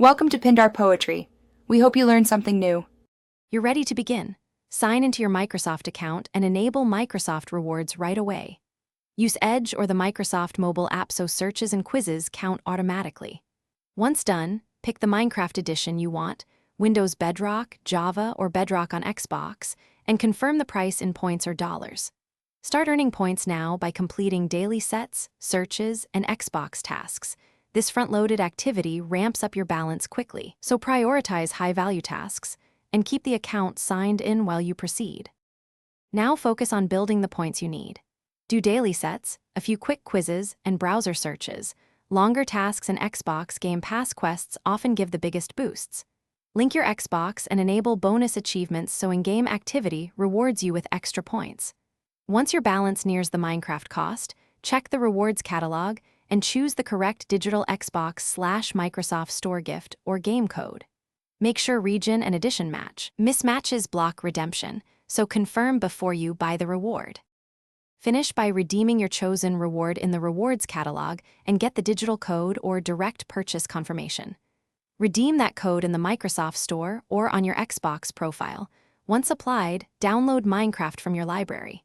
Welcome to Pindar Poetry. We hope you learned something new. You're ready to begin. Sign into your Microsoft account and enable Microsoft Rewards right away. Use Edge or the Microsoft mobile app so searches and quizzes count automatically. Once done, pick the Minecraft edition you want, Windows Bedrock, Java, or Bedrock on Xbox, and confirm the price in points or dollars. Start earning points now by completing daily sets, searches, and Xbox tasks. This front-loaded activity ramps up your balance quickly, so prioritize high-value tasks and keep the account signed in while you proceed. Now focus on building the points you need. Do daily sets, a few quick quizzes, and browser searches. Longer tasks and Xbox Game Pass quests often give the biggest boosts. Link your Xbox and enable bonus achievements so in-game activity rewards you with extra points. Once your balance nears the Minecraft cost, check the rewards catalog and choose the correct digital Xbox/Microsoft Store gift or game code. Make sure region and edition match. Mismatches block redemption, so confirm before you buy the reward. Finish by redeeming your chosen reward in the rewards catalog and get the digital code or direct purchase confirmation. Redeem that code in the Microsoft Store or on your Xbox profile. Once applied, download Minecraft from your library.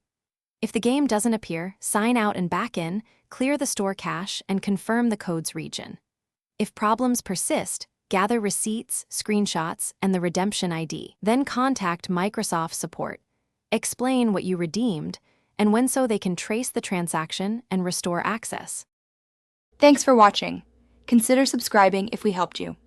If the game doesn't appear, sign out and back in, clear the store cache, and confirm the code's region. If problems persist, gather receipts, screenshots, and the redemption ID. Then contact Microsoft support. Explain what you redeemed, and when so they can trace the transaction and restore access. Thanks for watching. Consider subscribing if we helped you.